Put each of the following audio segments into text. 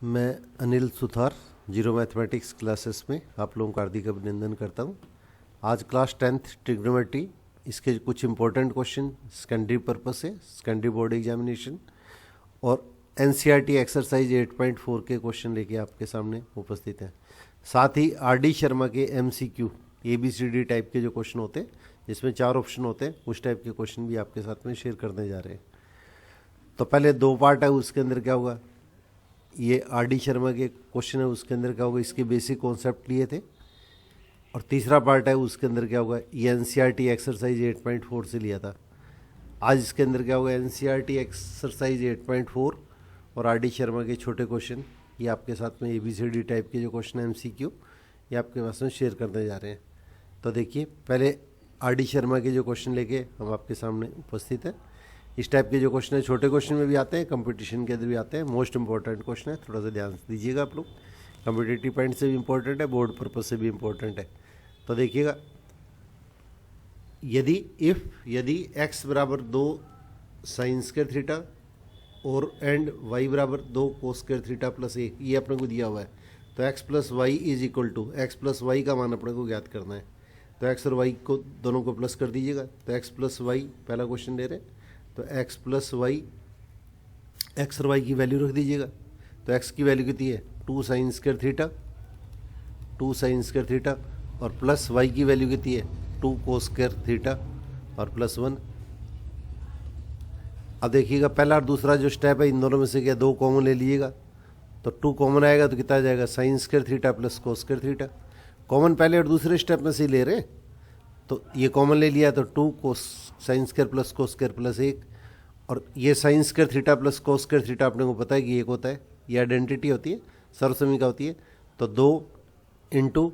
मैं Anil Suthar zero mathematics classes में आप लोगों का हार्दिक अभिनंदन करता हूं। आज क्लास 10th ट्रिग्नोमेट्री, इसके कुछ इंपॉर्टेंट क्वेश्चन सेकेंडरी पर्पस से सेकेंडरी बोर्ड एग्जामिनेशन और एनसीईआरटी एक्सरसाइज 8.4 के क्वेश्चन लेके आपके सामने उपस्थित हैं। साथ ही आरडी शर्मा के एमसीक्यू ABCD टाइप के जो क्वेश्चन होते हैं, जिसमें 4 ऑप्शन होते हैं, उस टाइप के क्वेश्चन भी आपके साथ में शेयर करने जा रहे हैं। तो पहले 2 पार्ट है, उसके अंदर क्या होगा, ये आरडी शर्मा के क्वेश्चन है, उसके अंदर क्या होगा, इसके बेसिक कॉन्सेप्ट लिए थे। और तीसरा पार्ट है, उसके अंदर क्या होगा, ये एनसीईआरटी एक्सरसाइज 8.4 से लिया था। आज इसके अंदर क्या होगा, एनसीईआरटी एक्सरसाइज 8.4 और आरडी शर्मा के छोटे क्वेश्चन, ये आपके साथ में ABCD टाइप के जो क्वेश्चन MCQ, ये आपके पास में शेयर करने जा रहे हैं। तो देखिए, पहले आरडी शर्मा के जो क्वेश्चन लेके हम आपके सामने उपस्थित हैं। इस टाइप के जो क्वेश्चन है, छोटे क्वेश्चन में भी आते हैं, कंपटीशन के अंदर भी आते हैं। मोस्ट इंपॉर्टेंट क्वेश्चन है, थोड़ा सा ध्यान दीजिएगा आप लोग। कम्पिटिटिव पॉइंट से भी इंपॉर्टेंट है, बोर्ड पर्पज से भी इंपॉर्टेंट है। तो देखिएगा, यदि x बराबर 2 साइन स्क्वायर थीटा और एंड y बराबर 2 कोस स्क्वायर थीटा प्लस 1, ये अपने को दिया हुआ है। तो x plus y is equal to, x plus y का मान अपने को ज्ञात करना है। तो x और y को दोनों को प्लस कर दीजिएगा। तो x प्लस वाई पहला क्वेश्चन दे रहे हैं, तो x प्लस वाई, एक्स और वाई की वैल्यू रख दीजिएगा। तो x की वैल्यू कितनी है, 2 साइन स्क्वायर थीटा और प्लस y की वैल्यू कितनी है, 2 कोस स्क्वायर थीटा और प्लस 1। अब देखिएगा, पहला और दूसरा जो स्टेप है, इन दोनों में से क्या 2 कॉमन ले लीजिएगा। तो 2 कॉमन आएगा तो कितना आ जाएगा, sine square theta plus cos square theta. Common पहले और दूसरे स्टेप में से ही ले रहे हैं, तो ये कॉमन ले लिया, तो 2 कोस sign square plus cos square plus 1। और ये sine square theta plus cos square theta अपने को पता है कि 1 होता है, ये आइडेंटिटी होती है, सर्वसमीका होती है। तो 2 इंटू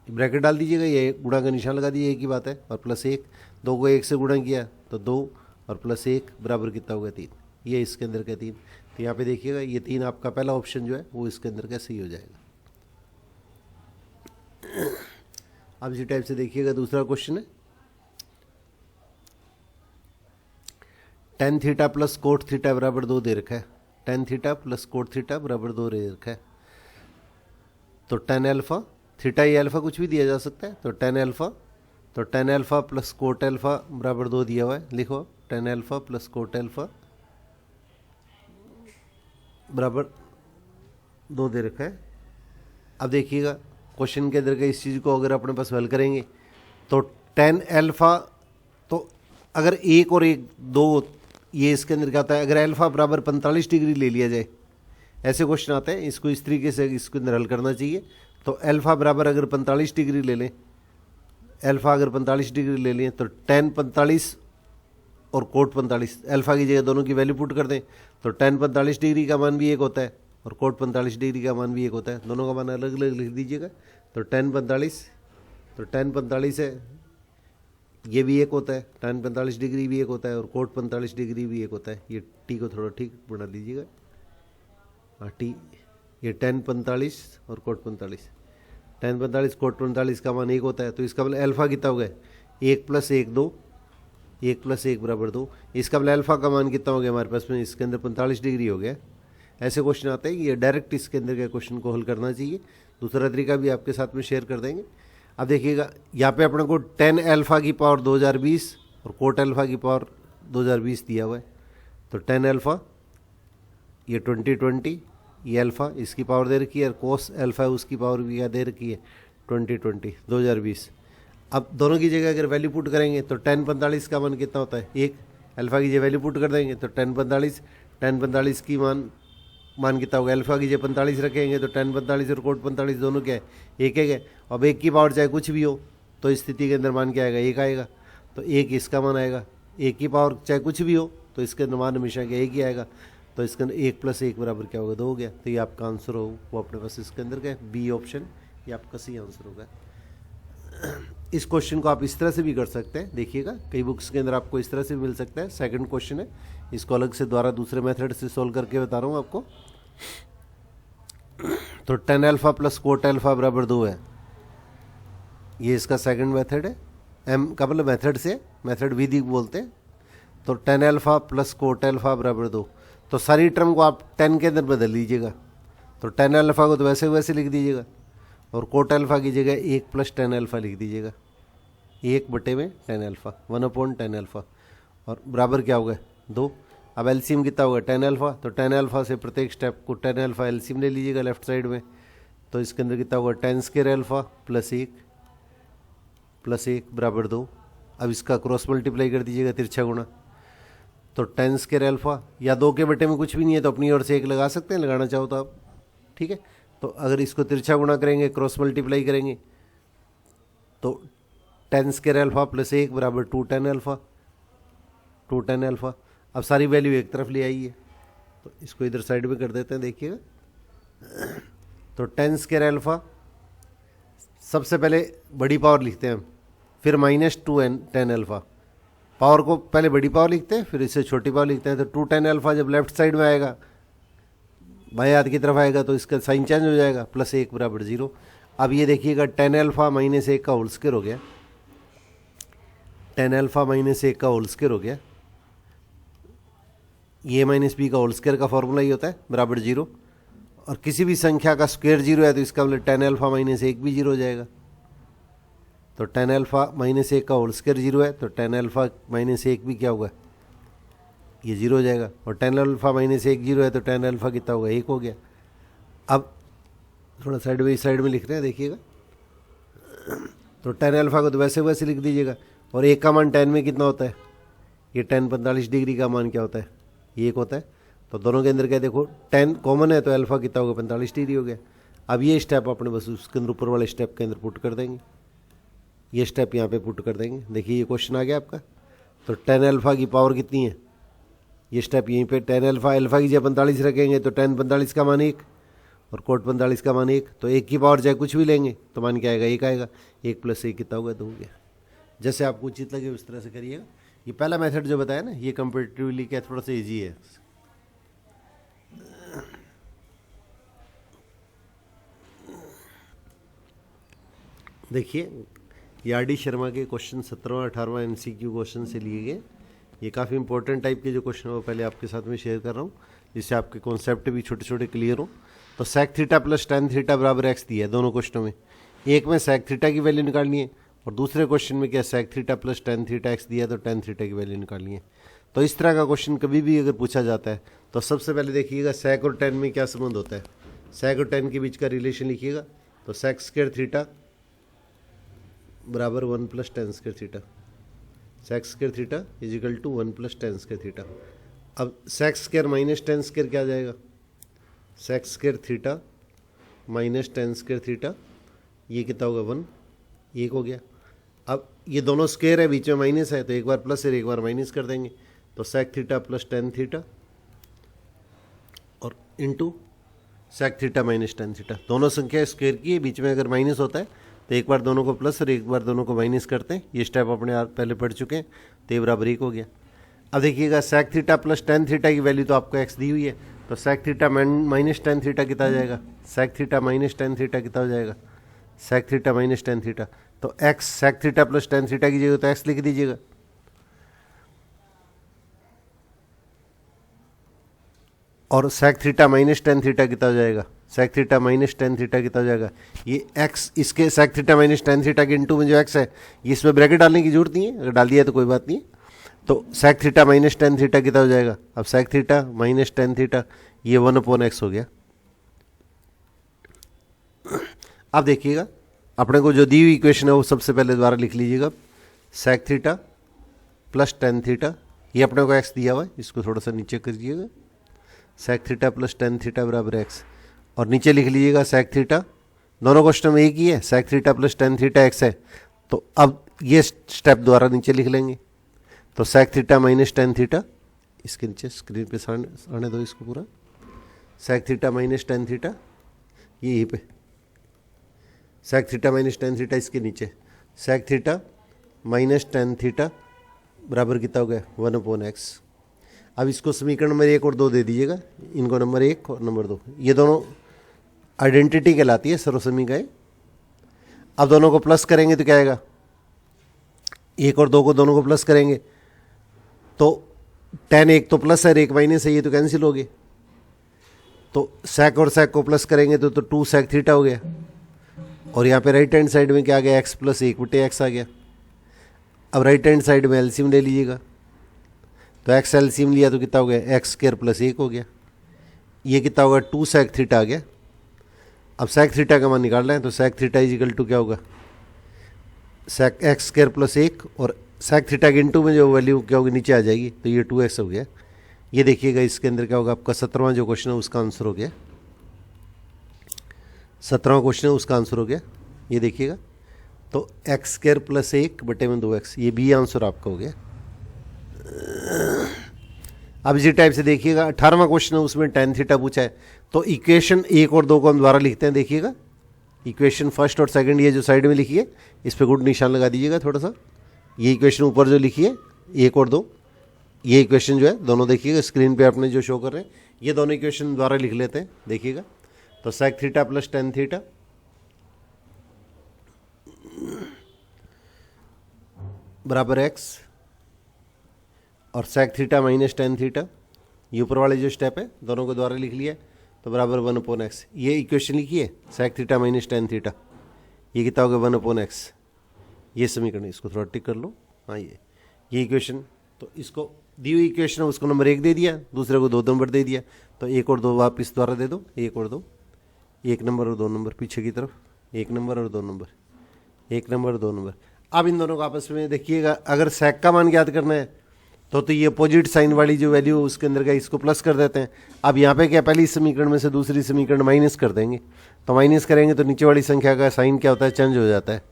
ब्रैकेट डाल दीजिएगा, ये गुणा का निशान लगा दिए, एक ही बात है, और प्लस 1। 2 को 1 से गुणा किया तो 2 और प्लस 1 बराबर कितना होगा, 3। ये इसके अंदर का 3। तो यहाँ पे देखिएगा, ये 3 आपका पहला ऑप्शन जो है वो इसके अंदर का सही हो जाएगा। अब इसी टाइप से देखिएगा, दूसरा क्वेश्चन है, tan theta plus cot theta बराबर 2 दे रखा है। tan theta plus cot theta बराबर 2 दे रखा है। तो tan अल्फा, थीटा या अल्फा कुछ भी दिया जा सकता है। तो tan alpha plus coat alpha बराबर 2 दिया हुआ है, लिखो tan alpha plus coat alpha बराबर 2 दे रखा है। अब देखिएगा, क्वेश्चन के अंदर का इस चीज़ को अगर अपने पास हल करेंगे तो tan अल्फा, तो अगर 1 और 1 2, ये इसके अंदर क्या आता है, अगर अल्फा बराबर 45 डिग्री ले लिया जाए, ऐसे क्वेश्चन आते हैं, इसको इस तरीके से इसके अंदर हल करना चाहिए। तो अल्फा बराबर अगर 45 डिग्री ले लें, अल्फा अगर 45 डिग्री ले लें, तो tan 45 और कोट 45, अल्फा की जगह दोनों की वैल्यू पुट कर दें, तो tan 45 डिग्री का मान भी 1 होता है और कोट 45 डिग्री का मान भी 1 होता है। दोनों का मान अलग अलग लिख दीजिएगा। तो tan 45 है, ये भी 1 होता है, tan 45 डिग्री भी 1 होता है और कोट 45 डिग्री भी 1 होता है। ये टी को थोड़ा ठीक बना दीजिएगा, हाँ टी, ये tan 45 और कोट 45, tan 45 कोट 45 का मान 1 होता है। तो इसका मतलब अल्फा कितना हो गया, 1 प्लस 1 2, 1 प्लस 1 बराबर 2। इसका मतलब अल्फा का मान कितना हो गया हमारे पास में, इसके अंदर 45 डिग्री हो गया। ऐसे क्वेश्चन आते हैं, ये डायरेक्ट इसके अंदर के क्वेश्चन को हल करना चाहिए। दूसरा तरीका भी आपके साथ में शेयर कर देंगे। अब देखिएगा, यहाँ पे अपने को tan अल्फा की पावर 2020 और कोट अल्फा की पावर 2020 दिया हुआ है। तो tan अल्फा ये 2020, ये अल्फा इसकी पावर दे रखी है, और कोस अल्फा उसकी पावर भी क्या दे रखी है, 2020। अब दोनों की जगह अगर वैल्यू पुट करेंगे तो tan 45 का मान कितना होता है, 1। अल्फा की जगह वैल्यू पुट कर देंगे तो tan 45 की मान कितना होगा, अल्फा की जगह 45 रखेंगे तो tan 45 और कोट 45 दोनों क्या है, 1 है। अब 1 की पावर चाहे कुछ भी हो, तो इस स्थिति के अंदर मान क्या आएगा, 1 आएगा। तो 1 इसका मान आएगा, 1 की पावर चाहे कुछ भी हो, तो इसके अंदर मान हमेशा क्या 1 ही आएगा। तो इसके अंदर 1 प्लस 1 बराबर क्या होगा, 2 हो गया। तो ये आपका आंसर हो, वो अपने पास इसके अंदर क्या है, बी ऑप्शन, ये आपका सही आंसर होगा। इस क्वेश्चन को आप इस तरह से भी कर सकते हैं, देखिएगा कई बुक्स के अंदर आपको इस तरह से मिल सकता है। सेकंड क्वेश्चन है, इसको अलग से द्वारा दूसरे मेथड से सॉल्व करके बता रहा हूँ आपको। तो tan alpha plus coat alpha बराबर 2 है, ये इसका सेकंड मेथड है। एम का मतलब मेथड से, मेथड विधि बोलते हैं। तो tan alpha plus coat alpha बराबर 2, तो सारी टर्म को आप 10 के अंदर बदल लीजिएगा। तो टेन अल्फ़ा को तो वैसे वैसे लिख दीजिएगा, और कोट अल्फ़ा की जगह 1 प्लस टेन अल्फ़ा लिख दीजिएगा, 1 बटे में टेन अल्फ़ा, 1/10 अल्फ़ा, और बराबर क्या होगा 2। अब एलसीएम कितना होगा 10 अल्फ़ा, तो 10 अल्फ़ा से प्रत्येक स्टेप को 10 अल्फ़ा एलसीएम ले लीजिएगा लेफ्ट साइड में, तो इसके अंदर कितना होगा 10 स्क्वायर अल्फ़ा प्लस 1 बराबर 2। अब इसका क्रॉस मल्टीप्लाई कर दीजिएगा तिरछा गुणा, तो 10 स्क्वायर अल्फ़ा, या 2 के बटे में कुछ भी नहीं है तो अपनी ओर से 1 लगा सकते हैं, लगाना चाहो तो आप, ठीक है। तो अगर इसको तिरछा गुणा करेंगे, क्रॉस मल्टीप्लाई करेंगे, तो 10 स्क्वायर अल्फ़ा प्लस 1 बराबर 2 10 अल्फ़ा। अब सारी वैल्यू एक तरफ ले आइए, तो इसको इधर साइड में कर देते हैं, देखिएगा। तो 10 स्क्वायर अल्फ़ा, सबसे पहले बड़ी पावर लिखते हैं हम, फिर -2 10 अल्फ़ा, पावर को पहले बड़ी पावर लिखते हैं फिर इससे छोटी पावर लिखते हैं। तो 2 10 अल्फ़ा जब लेफ्ट साइड में आएगा, बाएं हाथ की तरफ आएगा, तो इसका साइन चेंज हो जाएगा, प्लस 1 बराबर 0। अब ये देखिएगा 10 अल्फ़ा माइनस 1 का होल स्क्वायर हो गया, 10 अल्फ़ा माइनस 1 का होल स्क्वायर हो गया, ये माइनस बी का होल स्क्वायर का फॉर्मूला ही होता है, बराबर 0। और किसी भी संख्या का स्क्वायर 0 है तो इसका मतलब 10 अल्फ़ा माइनस 1 भी 0 हो जाएगा। तो 10 अल्फ़ा माइनस 1 का होल स्क्वायर 0 है, तो 10 अल्फ़ा माइनस 1 भी क्या होगा, ये 0 हो जाएगा। और 10 अल्फ़ा माइनस 1 0 है, तो 10 अल्फ़ा कितना होगा, 1 हो गया। अब थोड़ा साइड में लिख रहे हैं, देखिएगा। तो 10 अल्फ़ा को तो वैसे वैसे लिख दीजिएगा, और 1 का मान 10 में कितना होता है, ये 10 45 डिग्री का मान क्या होता है, ये 1 होता है। तो दोनों के अंदर क्या, देखो 10 कॉमन है, तो अल्फ़ा कितना होगा 45 डिग्री हो गया। अब ये स्टेप अपने बस उसके अंदर ऊपर वाले स्टेप के अंदर पुट कर देंगे, ये स्टेप यहाँ पे पुट कर देंगे। देखिए ये क्वेश्चन आ गया आपका। तो 10 अल्फ़ा की पावर कितनी है, ये स्टेप यहीं पे 10 अल्फ़ा की जगह 45 रखेंगे, तो 10 45 का मान 1 और कोट 45 का मान 1, तो 1 की पावर चाहे कुछ भी लेंगे तो मान क्या आएगा, 1 आएगा। 1 + 1 कितना होगा, 2 हो गया। जैसे आपको उचित लगे उस तरह से करिएगा। ये पहला मेथड जो बताया ना, ये कंपेरेटिवली क्या थोड़ा सा ईजी है। देखिए ये आर.डी. शर्मा के क्वेश्चन 17वां 18वां MCQ क्वेश्चन से लिए गए। ये काफ़ी इंपॉर्टेंट टाइप के जो क्वेश्चन है वो पहले आपके साथ में शेयर कर रहा हूँ, जिससे आपके कॉन्सेप्ट भी छोटे छोटे क्लियर हो। तो sec theta plus tan theta बराबर एक्स दिया है दोनों क्वेश्चनों में। एक में सेक थीटा की वैल्यू निकालनी है और दूसरे क्वेश्चन में क्या sec theta plus tan theta x दिया है, तो टेन थीटा की वैल्यू निकालनी है। तो इस तरह का क्वेश्चन कभी भी अगर पूछा जाता है तो सबसे पहले देखिएगा सेक और टेन में क्या संबंध होता है। सेक और टेन के बीच का रिलेशन लिखिएगा। तो सेक स्क्वायर थीटा बराबर 1 + tan square theta, sec square theta = 1 + tan square theta. अब sec square minus tan square क्या आ जाएगा, sec square theta minus tan square theta, ये कितना होगा 1, 1 हो गया। अब ये दोनों स्क्वायर है, बीच में माइनस है, तो एक बार प्लस है एक बार माइनस कर देंगे। तो sec theta plus tan theta और into sec theta minus tan theta, दोनों संख्या स्क्वायर की है, बीच में अगर माइनस होता है तो एक बार दोनों को प्लस और एक बार दोनों को माइनस करते हैं। ये स्टेप अपने आप पहले पढ़ चुके हैं, तो ये बराबर 1 हो गया। अब देखिएगा sec theta plus tan theta की वैल्यू तो आपको एक्स दी हुई है, तो sec theta minus tan theta कितना आ जाएगा, sec theta minus tan theta कितना हो जाएगा, sec theta minus tan theta. तो x sec theta plus tan theta की जगह तो एक्स लिख दीजिएगा। और sec theta minus tan theta कितना हो जाएगा, sec theta minus tan theta कितना हो जाएगा, ये एक्स इसके sec theta minus tan theta के इंटू में जो एक्स है ये इसमें ब्रैकेट डालने की जरूरत नहीं है, अगर डाल दिया तो कोई बात नहीं है। तो sec theta minus tan theta कितना हो जाएगा, अब sec theta minus tan theta ये 1/x हो गया। अब देखिएगा अपने को जो दी हुई इक्वेशन है वो सबसे पहले दोबारा लिख लीजिएगा। Sec theta plus tan theta, ये अपने को एक्स दिया हुआ है, इसको थोड़ा सा नीचे करिएगा। Sec theta plus tan theta बराबर एक्स, और नीचे लिख लीजिएगा सेक थीटा, दोनों क्वेश्चन में एक ही है, sec theta plus tan theta x है। तो अब ये स्टेप द्वारा नीचे लिख लेंगे। तो sec theta minus tan theta, इसके नीचे स्क्रीन पे आने दो इसको पूरा, sec theta minus tan theta ये यहीं पे, sec theta minus tan theta इसके नीचे, sec theta minus tan theta बराबर कितना हो गया 1/x। अब इसको समीकरण नंबर 1 और 2 दे दीजिएगा, इनको नंबर 1 और नंबर 2, ये दोनों आइडेंटिटी कहलाती है, सर्वसमीकाएं। अब दोनों को प्लस करेंगे तो क्या आएगा, 1 और 2 को दोनों को प्लस करेंगे तो tan 1 तो प्लस है, 1 माइनस है, ये तो कैंसिल हो गए। तो sec और sec को प्लस करेंगे तो 2 sec थीटा हो गया, और यहाँ पे राइट हैंड साइड में क्या आ गया, x प्लस 1/x आ गया। अब राइट हैंड साइड में एलसीएम ले लीजिएगा, तो x एलसीएम लिया तो कितना हो गया, x स्क्वायर प्लस 1 हो गया। ये कितना होगा, 2 sec थीटा आ गया। अब sec थीटा का मान निकाल रहे हैं, तो sec theta is equal to क्या होगा, sec x स्क्वायर प्लस 1, और sec थीटा के इंटू में जो वैल्यू क्या होगी नीचे आ जाएगी, तो ये 2x हो गया। ये देखिएगा इसके अंदर क्या होगा, आपका 17वां जो क्वेश्चन है उसका आंसर हो गया। 17वां क्वेश्चन है उसका आंसर हो गया, ये देखिएगा। तो x स्क्वायर प्लस 1/2x, ये बी आंसर आपका हो गया। अब इसी टाइप से देखिएगा 18वां क्वेश्चन है, उसमें tan थीटा पूछा है। तो इक्वेशन 1 और 2 को हम दोबारा लिखते हैं, देखिएगा। इक्वेशन फर्स्ट और सेकंड ये जो साइड में लिखी है, इस पे गुड निशान लगा दीजिएगा थोड़ा सा। ये इक्वेशन ऊपर जो लिखी है 1 और 2, ये इक्वेशन जो है दोनों देखिएगा स्क्रीन पे आपने जो शो कर रहे हैं, ये दोनों इक्वेशन द्वारा लिख लेते हैं, देखिएगा। तो sec theta plus tan theta बराबर x, और sec theta minus tan theta, ये ऊपर वाले जो स्टेप है दोनों को द्वारा लिख लिया, तो बराबर 1/x। ये इक्वेशन लिखी है sec theta minus tan theta, ये कितना होगा 1/x। ये समीकरण, इसको थोड़ा टिक कर लो। हाँ, ये इक्वेशन, तो इसको दी हुई इक्वेशन है उसको नंबर 1 दे दिया, दूसरे को 2 नंबर दे दिया, तो 1 और 2 वापस द्वारा दे दो, 1 और 2, 1 नंबर और 2 नंबर पीछे की तरफ, 1 नंबर और 2 नंबर, 1 नंबर और 2 नंबर। अब इन दोनों को आपस में देखिएगा, अगर sec का मान ज्ञात करना है तो ये अपोजिट साइन वाली जो वैल्यू उसके अंदर का, इसको प्लस कर देते हैं। अब यहाँ पे क्या, पहली समीकरण में से दूसरी समीकरण माइनस कर देंगे, तो माइनस करेंगे तो नीचे वाली संख्या का साइन क्या होता है, चेंज हो जाता है।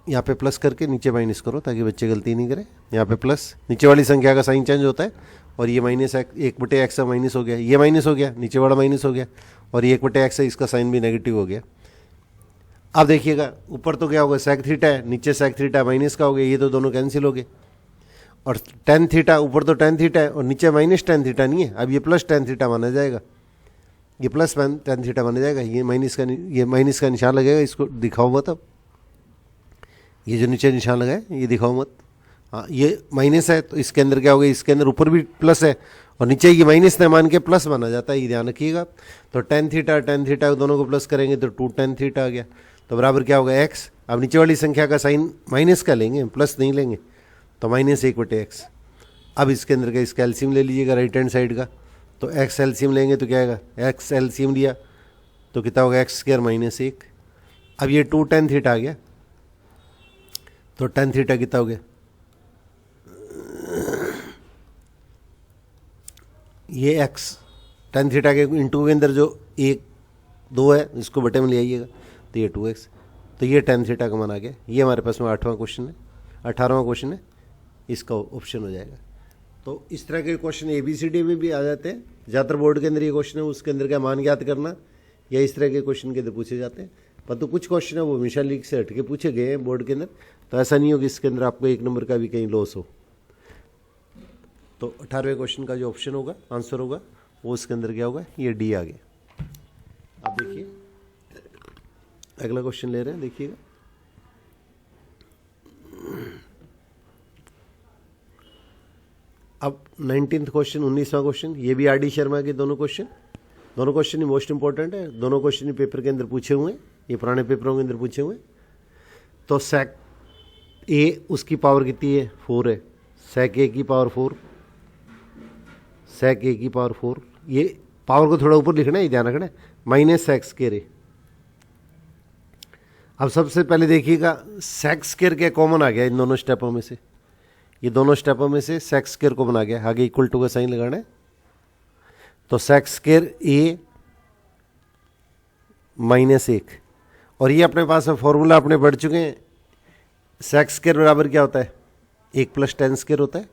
यहाँ पे प्लस करके नीचे माइनस करो ताकि बच्चे गलती नहीं करें। यहाँ पे प्लस, नीचे वाली संख्या का साइन चेंज होता है, और ये माइनस 1/x माइनस हो गया, ये माइनस हो गया, नीचे वाला माइनस हो गया, और ये 1/x है, इसका साइन भी नेगेटिव हो गया। अब देखिएगा ऊपर तो क्या होगा, sec थीटा है, नीचे sec थीटा माइनस का हो गया, ये तो दोनों कैंसिल हो गए। और tan थीटा, ऊपर तो tan थीटा है और नीचे माइनस tan थीटा नहीं है, अब ये प्लस tan थीटा माना जाएगा, ये प्लस tan थीटा माना जाएगा। ये माइनस का निशान लगेगा, इसको दिखाओ मत। अब ये जो नीचे निशान लगा है ये दिखाओ मत। हाँ, ये माइनस है तो इसके अंदर क्या होगा, इसके अंदर ऊपर भी प्लस है और नीचे ये माइनस न मान के प्लस माना जाता है, ये ध्यान रखिएगा। तो tan थीटा दोनों को प्लस करेंगे तो 2 tan थीटा आ गया, तो बराबर क्या होगा x। अब नीचे वाली संख्या का साइन माइनस का लेंगे, प्लस नहीं लेंगे, तो माइनस 1/x। अब इसके अंदर का इसका एलसीएम ले लीजिएगा राइट हैंड साइड का, तो x एलसीएम लेंगे तो क्या आएगा, x एलसीएम लिया तो कितना होगा, x स्क्वायर माइनस 1। अब ये 2 tan थीटा आ गया, तो tan थीटा कितना हो गया, ये x tan थीटा के इंटू के अंदर जो 1 2 है इसको बटे में ले आइएगा, तो ये 2x, तो ये tan थीटा का मान आ गया। ये हमारे पास में 8वां क्वेश्चन है, 18वां क्वेश्चन है, इसका ऑप्शन हो जाएगा। तो इस तरह के क्वेश्चन ABCD में भी आ जाते हैं, ज़्यादातर बोर्ड के अंदर ये क्वेश्चन है उसके अंदर का मान ज्ञात करना, या इस तरह के क्वेश्चन के अंदर पूछे जाते हैं। परंतु कुछ क्वेश्चन है वो हमेशा लीक से हट के पूछे गए हैं बोर्ड के अंदर, तो ऐसा नहीं हो कि इसके अंदर आपको 1 नंबर का भी कहीं लॉस हो। तो 18वें क्वेश्चन का जो ऑप्शन होगा, आंसर होगा, वो उसके अंदर क्या होगा, ये डी आ गया। अब देखिए अगला क्वेश्चन ले रहे हैं, देखिएगा। अब 19th क्वेश्चन, 19वां क्वेश्चन, ये भी RD शर्मा के दोनों क्वेश्चन ही मोस्ट इंपॉर्टेंट है, दोनों क्वेश्चन ही पेपर के अंदर पूछे हुए हैं, ये पुराने पेपरों के अंदर पूछे हुए हैं। तो sec a उसकी पावर कितनी है, 4 है, sec a की पावर 4, sec a की पावर 4, ये पावर को थोड़ा ऊपर लिखना है, ये ध्यान रखना है, माइनस sec स्क्वायर है। अब सबसे पहले देखिएगा sec स्क्वायर क्या कॉमन आ गया इन दोनों स्टेपों में से, ये दोनों स्टेपों में से sec स्क्वायर कॉमन आ गया, आगे इक्वल टू का साइन लगाना है। तो sec स्क्वायर a माइनस 1, और ये अपने पास फॉर्मूला अपने पढ़ चुके हैं, sec स्क्वायर बराबर क्या होता है, 1 प्लस tan स्क्वायर होता है।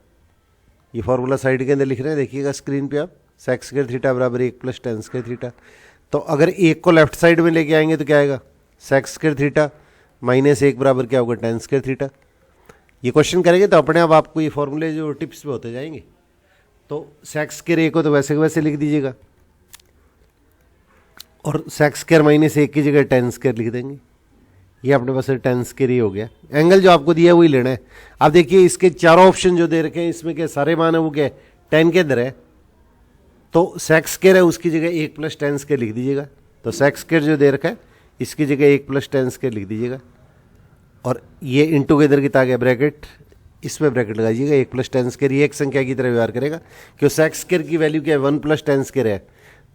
ये फॉर्मूला साइड के अंदर लिख रहे हैं, देखिएगा स्क्रीन पे आप, sec स्क्वायर थीटा बराबर 1 प्लस tan स्क्वायर थीटा। तो अगर 1 को लेफ्ट साइड में लेके आएंगे तो क्या आएगा, sec स्क्वायर थीटा माइनस 1 बराबर क्या होगा, tan स्क्वायर थीटा। ये क्वेश्चन करेंगे तो अपने आप आपको ये फॉर्मूले जो टिप्स पे होते जाएंगे। तो sec स्क्वायर 1 को तो वैसे के वैसे लिख दीजिएगा, और sec स्क्वायर माइनस 1 की जगह tan स्क्वायर लिख देंगे, ये अपने पास tan स्क्वायर ही हो गया। एंगल जो आपको दिया है वही लेना है। अब देखिए इसके चारों ऑप्शन जो दे रखे हैं, इसमें क्या सारे मान है वो क्या tan के अंदर है, तो सेक्स स्क्वायर है उसकी जगह 1 + tan स्क्वायर लिख दीजिएगा। तो सेक्स स्क्वायर जो दे रखा है इसकी जगह 1 + tan स्क्वायर लिख दीजिएगा, और ये इनटू के इधर की ताकि ब्रैकेट, इसमें ब्रैकेट लगाइएगा। 1 + tan स्क्वायर ये एक संख्या की तरह व्यवहार करेगा, क्यों सेक्स स्क्वायर की वैल्यू क्या है 1 + tan स्क्वायर है,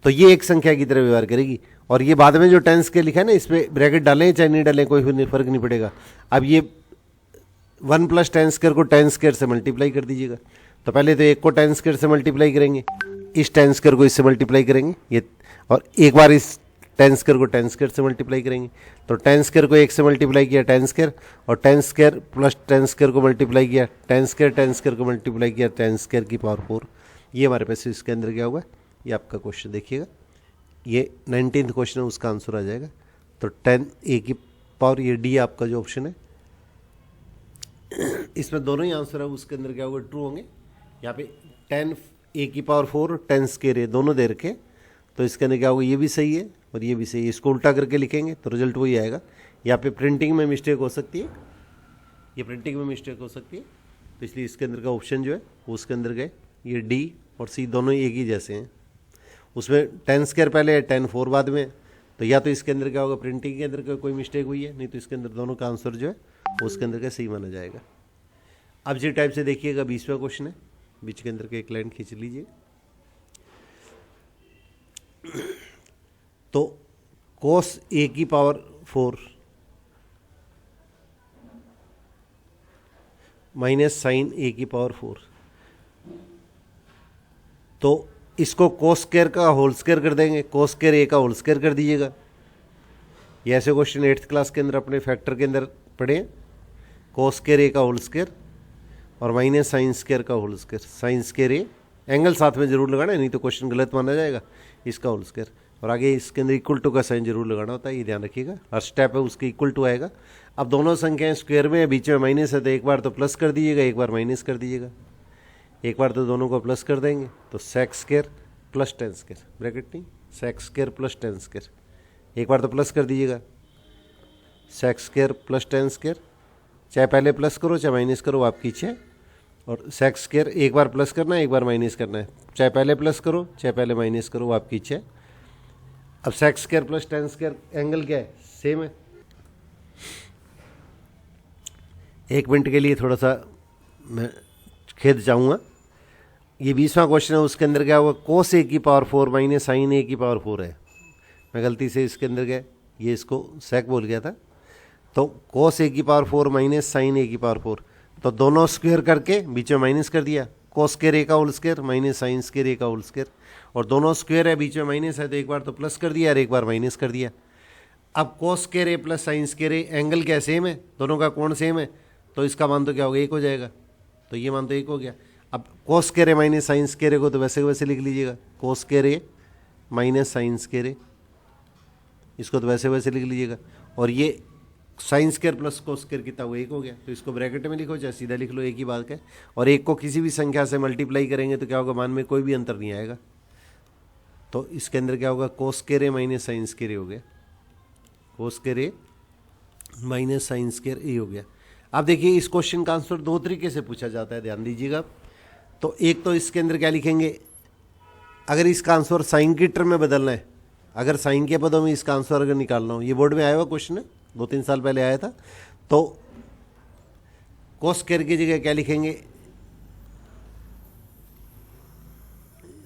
तो ये एक संख्या की तरह व्यवहार करेगी। और ये बाद में जो tan स्क्वायर लिखा है ना, इसमें ब्रैकेट डालें चाहे नहीं डालें कोई फर्क नहीं पड़ेगा। अब ये 1 + tan स्क्वायर को tan स्क्वायर से मल्टीप्लाई कर दीजिएगा। तो पहले तो एक को tan स्क्वायर से मल्टीप्लाई करेंगे, इस tan स्क्वायर को इससे मल्टीप्लाई करेंगे ये, और एक बार इस tan स्क्वायर को tan स्क्वायर से मल्टीप्लाई करेंगे। तो tan स्क्वायर को 1 से मल्टीप्लाई किया tan स्क्वायर, और tan square plus tan square को मल्टीप्लाई किया tan स्क्वायर को मल्टीप्लाई किया tan स्क्वायर की पावर 4। ये हमारे पास इसके अंदर क्या होगा, ये आपका क्वेश्चन देखिएगा, ये 19th क्वेश्चन है, उसका आंसर आ जाएगा। तो 10 a की पावर, ये डी आपका जो ऑप्शन है, इसमें दोनों ही आंसर है, उसके अंदर क्या होगा ट्रू होंगे। यहाँ पे 10 a की पावर 4 10 स्क्वायर है दोनों दे रखे, तो इसके अंदर क्या होगा, ये भी सही है और ये भी सही है। इसको उल्टा करके लिखेंगे तो रिजल्ट वही आएगा। यहाँ पे प्रिंटिंग में मिस्टेक हो सकती है, ये प्रिंटिंग में मिस्टेक हो सकती है, तो इसलिए इसके अंदर का ऑप्शन जो है वो उसके अंदर गए। ये डी और सी दोनों एक ही जैसे हैं, उसमें 10 स्क्वायर पहले है 10 4 बाद में, तो या तो इसके अंदर क्या होगा प्रिंटिंग के अंदर कोई मिस्टेक हुई है, नहीं तो इसके अंदर दोनों का आंसर जो है वो उसके अंदर का सही माना जाएगा। अब जी टाइप से देखिएगा 20वां क्वेश्चन है, बीच के अंदर का एक लाइन खींच लीजिए। तो cos a की पावर 4 माइनस साइन a की पावर 4, तो इसको cos स्क्वायर का होल स्क्वायर कर देंगे, cos स्क्वायर a का होल स्क्वायर कर दीजिएगा। ये ऐसे क्वेश्चन 8th क्लास के अंदर अपने फैक्टर के अंदर पढ़े हैं। cos स्क्वायर a का होल स्क्वायर और माइनस साइन स्क्वायर का whole square, sine square a, angle साथ में जरूर लगाना है नहीं तो क्वेश्चन गलत माना जाएगा, इसका होल स्क्वायर, और आगे इसके अंदर इक्वल टू का साइन जरूर लगाना होता है, ये ध्यान रखिएगा। हर स्टेप है उसके इक्वल टू आएगा। अब दोनों संख्याएं स्क्वायर में है, बीच में माइनस है, तो एक बार तो प्लस कर दीजिएगा, एक बार माइनस कर दीजिएगा। एक बार तो दोनों को प्लस कर देंगे, तो sec square plus tan square, bracket नहीं, sec square plus tan square, एक बार तो प्लस कर दीजिएगा, sec square plus tan square, चाहे पहले प्लस करो चाहे माइनस करो आपकी इच्छा है। और सेक्स स्क्वायर एक बार प्लस करना है एक बार माइनस करना है, चाहे पहले प्लस करो चाहे पहले माइनस करो, वो आपकी इच्छा है। अब sex square plus tan square angle क्या है, सेम है। एक मिनट के लिए थोड़ा सा मैं खेद जाऊंगा। ये 20वां क्वेश्चन है, उसके अंदर क्या होगा, cos a की पावर 4 माइनस साइन a की पावर 4 है। मैं गलती से इसके अंदर गया, ये इसको सेक बोल गया था। तो cos a की पावर 4 माइनस साइन a की पावर 4, तो दोनों स्क्वायर करके बीच में माइनस कर दिया, cos स्क्वायर a का whole square minus sine square a का होल स्क्वायर, और दोनों स्क्वायर है बीच में माइनस है, तो एक बार तो प्लस कर दिया और एक बार माइनस कर दिया। अब cos square a plus sign square a, angle क्या सेम है, दोनों का कोण सेम है, तो इसका मान तो क्या होगा 1 हो जाएगा, तो ये मान तो 1 हो गया। अब cos square a minus sine square a को तो वैसे वैसे लिख लीजिएगा, cos square a minus sine square a, इसको तो वैसे वैसे लिख लीजिएगा। और ये sign square plus cos square कितना हुआ 1 हो गया, तो इसको ब्रैकेट में लिखो चाहे सीधा लिख लो, एक ही बात है। और एक को किसी भी संख्या से मल्टीप्लाई करेंगे तो क्या होगा, मान में कोई भी अंतर नहीं आएगा। तो इसके अंदर क्या होगा, cos square a minus sine square a हो गया, cos square a minus sine square a हो गया। अब देखिए इस क्वेश्चन का आंसर दो तरीके से पूछा जाता है, ध्यान दीजिएगा। तो एक तो इसके अंदर क्या लिखेंगे, अगर इसका आंसर साइन की टर्म में बदलना है, अगर साइन के पदों में इसका आंसर अगर निकालना हो, ये बोर्ड में आया हुआ क्वेश्चन है, 2-3 साल पहले आया था। तो cos स्क्वायर की जगह क्या लिखेंगे,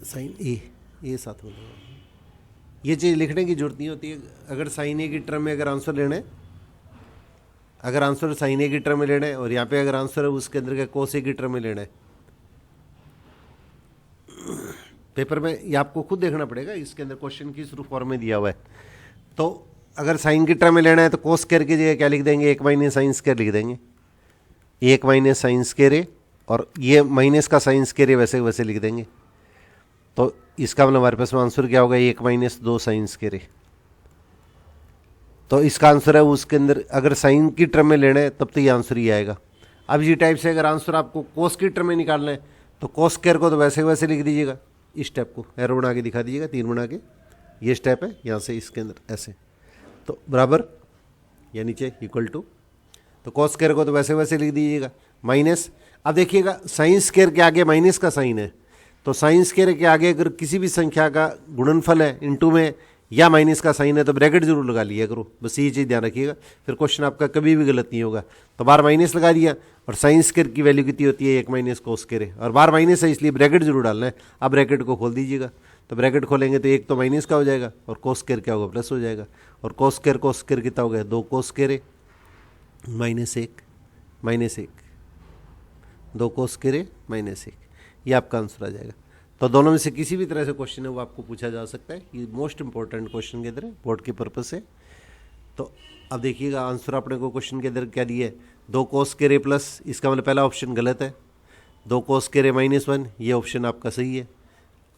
साइन ए साथ में, ये चीज़ लिखने की जरूरत नहीं होती है। अगर साइन ए की टर्म में अगर आंसर लेना है, अगर आंसर साइन ए की टर्म में लेना है, और यहाँ पे अगर आंसर है उसके अंदर का cos ए की टर्म में लेना है, पेपर में ये आपको खुद देखना पड़ेगा, इसके अंदर क्वेश्चन किस फॉर्म में दिया हुआ है। तो अगर साइन की टर्म में लेना है तो cos स्क्वायर की जगह क्या लिख देंगे, 1 माइनस साइन स्क्वायर लिख देंगे, 1 माइनस साइन स्क्वायर है, और ये माइनस का साइन स्क्वायर है वैसे वैसे लिख देंगे। तो इसका मतलब हमारे पास में आंसर क्या होगा, 1 माइनस 2 साइन स्क्वायर है। तो इसका आंसर है उसके अंदर अगर साइन की टर्म में लेना है तब तो ये आंसर ही आएगा। अब जी टाइप से अगर आंसर आपको cos की टर्म में निकालना है तो cos स्क्वायर को तो वैसे वैसे लिख दीजिएगा, इस स्टेप को एरो बना के दिखा दीजिएगा, 3 बना के, ये स्टेप है यहाँ से इसके अंदर ऐसे, तो बराबर या नीचे इक्वल टू, तो cos स्क्वायर को तो वैसे वैसे लिख दीजिएगा, माइनस। अब देखिएगा साइन स्क्वायर के आगे माइनस का साइन है, तो साइन स्क्वायर के आगे अगर किसी भी संख्या का गुणनफल है इनटू में या माइनस का साइन है तो ब्रैकेट जरूर लगा लिया करो, बस ये चीज़ ध्यान रखिएगा, फिर क्वेश्चन आपका कभी भी गलत नहीं होगा। तो बार माइनस लगा दिया और साइन स्क्वायर की वैल्यू कितनी होती है 1 माइनस कोस स्क्वायर है, और बार माइनस है इसलिए ब्रैकेट जरूर डालना है। अब ब्रैकेट को खोल दीजिएगा, तो ब्रैकेट खोलेंगे तो एक तो माइनस का हो जाएगा और कोस स्क्वायर क्या होगा प्लस हो जाएगा, और कोस स्क्वायर कितना हो गया 2 कोस स्क्वायर है -1 2 कोस स्क्वायर है -1, ये आपका आंसर आ जाएगा। तो दोनों में से किसी भी तरह से क्वेश्चन है वो आपको पूछा जा सकता है, ये मोस्ट इंपॉर्टेंट क्वेश्चन के अंदर है बोर्ड के पर्पज से। तो अब देखिएगा आंसर अपने को क्वेश्चन के अंदर क्या दिया है 2 कोस स्क्वायर प्लस, इसका मतलब पहला ऑप्शन गलत है, 2 कोस स्क्वायर -1 ये ऑप्शन आपका सही है।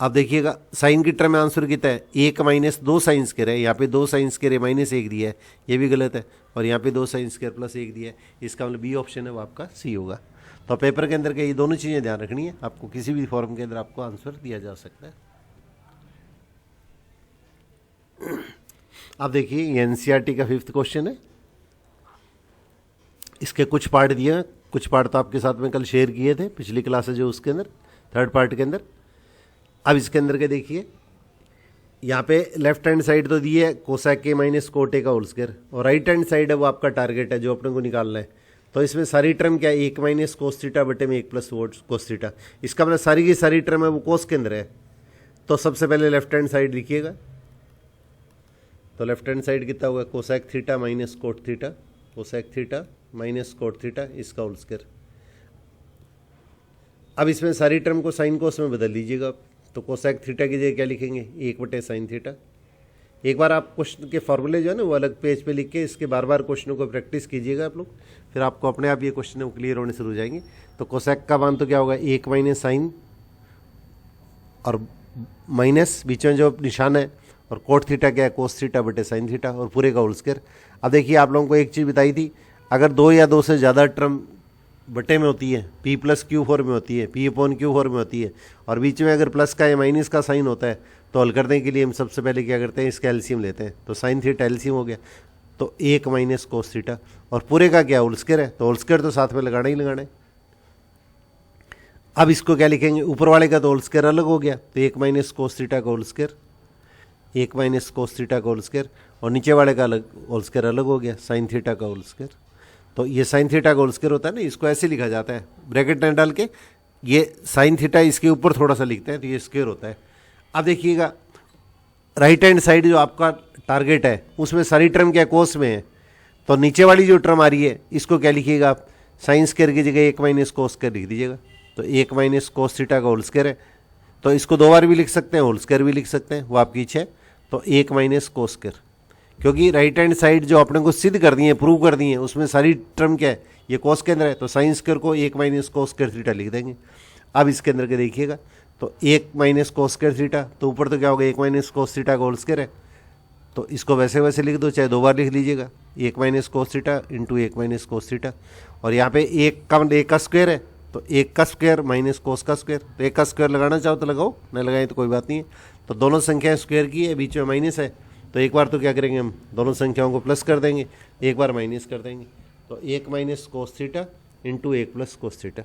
अब देखिएगा साइन की टर्म में आंसर कितना है 1 माइनस 2 साइन स्क्वायर है, यहाँ पे 2 साइन स्क्वायर -1 दिया है, ये भी गलत है, और यहाँ पे 2 साइन स्क्वायर +1 दिया है, इसका मतलब बी ऑप्शन है वो आपका सी होगा। तो पेपर के अंदर के ये दोनों चीज़ें ध्यान रखनी है, आपको किसी भी फॉर्म के अंदर आपको आंसर दिया जा सकता है। अब देखिए ये एनसीईआरटी का 5th क्वेश्चन है, इसके कुछ पार्ट दिए हैं, कुछ पार्ट तो आपके साथ में कल शेयर किए थे पिछली क्लास है जो उसके अंदर 3rd पार्ट के अंदर। अब इसके अंदर के देखिए यहाँ पे लेफ्ट हैंड साइड तो दी है कोसेक के माइनस कोट ए का होल स्क्वायर, और राइट हैंड साइड है वो आपका टारगेट है जो अपने को निकालना है। तो इसमें सारी टर्म क्या है 1 माइनस कोस थीटा बटे में 1 प्लस कोस थीटा, इसका मतलब सारी की सारी टर्म है वो कोस के अंदर है। तो सबसे पहले लेफ्ट हैंड साइड लिखिएगा, तो लेफ्ट हैंड साइड कितना होगा cosec theta minus cot theta, cosec theta minus cot theta इसका होल स्क्वायर। अब इसमें सारी टर्म को साइन कोस में बदल लीजिएगा, तो कोसेक थीटा की जगह क्या लिखेंगे 1 बटे साइन थीटा। एक बार आप क्वेश्चन के फॉर्मूले जो है ना वो अलग पेज पे लिख के इसके बार बार क्वेश्चनों को प्रैक्टिस कीजिएगा आप लोग, फिर आपको अपने आप ये क्वेश्चन क्लियर होने शुरू हो जाएंगे। तो कोसेक का मान तो क्या होगा 1 माइनस साइन और माइनस बीच में जो निशान है, और कोट थीटा क्या है कोस थीटा बटे साइन थीटा, और पूरे का होल स्क्वायर। अब देखिए आप लोगों को एक चीज़ बताई थी, अगर 2 या 2 से ज़्यादा टर्म बटे में होती है p + q फॉर्म में होती है, p/q फॉर्म में होती है, और बीच में अगर प्लस का या माइनस का साइन होता है तो हल करने के लिए हम सबसे पहले क्या करते हैं इसका एलसीएम लेते हैं। तो साइन थीटा एलसीएम हो गया तो 1 माइनस कोस थीटा, और पूरे का क्या होल स्क्वायर है, तो होल स्क्वायर तो साथ में लगाना ही लगाना है। अब इसको क्या लिखेंगे ऊपर वाले का तो होल स्क्वायर अलग हो गया, तो 1 माइनस कोस थीटा का whole square, 1 minus cos theta का होल स्क्वायर, और नीचे वाले का अलग होल स्क्वायर अलग हो गया साइन थीटा का होल स्क्वायर। तो ये साइन थीटा का होल स्क्वायर होता है ना, इसको ऐसे लिखा जाता है ब्रैकेट न डाल के, ये साइन थीटा इसके ऊपर थोड़ा सा लिखते हैं तो ये स्क्वायर होता है। अब देखिएगा राइट हैंड साइड जो आपका टारगेट है उसमें सारी टर्म क्या कोस में है, तो नीचे वाली जो टर्म आ रही है इसको क्या लिखिएगा आप साइन स्क्वायर की जगह 1 माइनस कोस स्क्वायर लिख दीजिएगा। तो 1 माइनस कोस थीटा का होल स्क्वायर है, तो इसको 2 बार भी लिख सकते हैं, होल स्क्वायर भी लिख सकते हैं, वो आपकी इच्छा है। तो 1 माइनस कोस स्क्वायर, क्योंकि राइट हैंड साइड जो अपने को सिद्ध कर दी है प्रूव कर दी है उसमें सारी टर्म क्या है ये कोस के अंदर है, तो साइन स्क्वायर को 1 माइनस कोस स्क्वायर थीटा लिख देंगे। अब इसके अंदर के देखिएगा तो 1 माइनस कोस स्क्वायर थीटा, तो ऊपर तो क्या होगा 1 माइनस कोस थीटा का होल स्क्वायर है, तो इसको वैसे वैसे लिख दो, चाहे 2 बार लिख लीजिएगा 1 minus cos theta into 1 minus cos theta, और यहाँ पे 1 का स्क्वायर है तो 1 का स्क्वायर माइनस कोस का स्क्वायर, तो 1 का स्क्वायर लगाना चाहो तो लगाओ, नहीं लगाए तो कोई बात नहीं है। तो दोनों संख्याएं स्क्वायर की है, बीच में माइनस है, तो एक बार तो क्या करेंगे हम दोनों संख्याओं को प्लस कर देंगे, एक बार माइनस कर देंगे, तो 1 minus cos theta into 1 plus cos theta.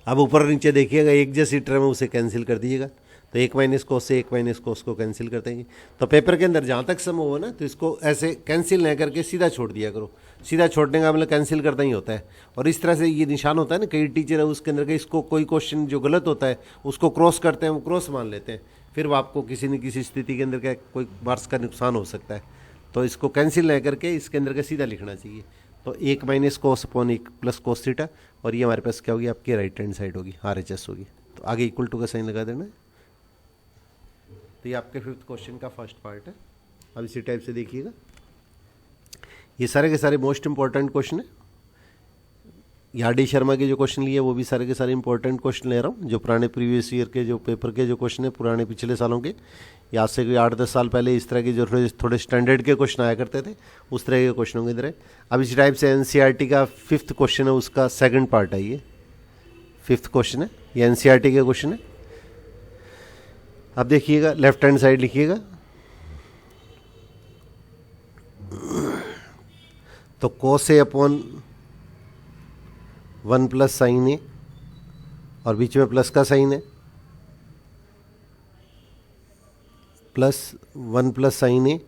अब ऊपर नीचे देखिएगा एक जैसी टर्म है उसे कैंसिल कर दीजिएगा, तो 1 माइनस कोस से 1 माइनस कोस को कैंसिल कर देंगे। तो पेपर के अंदर जहाँ तक समय हो ना तो इसको ऐसे कैंसिल नहीं करके सीधा छोड़ दिया करो, सीधा छोड़ने का मतलब कैंसिल करना ही होता है। और इस तरह से ये निशान होता है ना, कई टीचर है उसके अंदर के इसको कोई क्वेश्चन जो गलत होता है उसको क्रॉस करते हैं, वो क्रॉस मान लेते हैं, फिर वो आपको किसी न किसी स्थिति के अंदर का कोई मार्क्स का नुकसान हो सकता है। तो इसको कैंसिल नहीं करके इसके अंदर का सीधा लिखना चाहिए। तो 1 माइनस कोस अपॉन 1 प्लस कोस थीटा, और ये हमारे पास क्या होगी आपकी राइट हैंड साइड होगी RHS होगी, तो आगे इक्वल टू का साइन लगा देना। तो ये आपके 5th क्वेश्चन का फर्स्ट पार्ट है। अब इसी टाइप से देखिएगा ये सारे के सारे मोस्ट इंपॉर्टेंट क्वेश्चन है। RD शर्मा के जो क्वेश्चन लिए वो भी सारे के सारे इंपॉर्टेंट क्वेश्चन ले रहा हूँ, जो पुराने प्रीवियस ईयर के जो पेपर के जो क्वेश्चन है पुराने पिछले सालों के, या से कोई 8-10 साल पहले इस तरह के जो थोड़े स्टैंडर्ड के क्वेश्चन आया करते थे उस तरह के क्वेश्चनों के इधर है। अब इसी टाइप से NCERT का 5th क्वेश्चन है, उसका 2nd पार्ट है, ये 5th क्वेश्चन है, ये NCERT के क्वेश्चन है। अब देखिएगा लेफ्ट हैंड साइड लिखिएगा, तो कोस ए अपॉन 1 प्लस साइन ए, और बीच में प्लस का साइन है, प्लस 1 प्लस साइन ए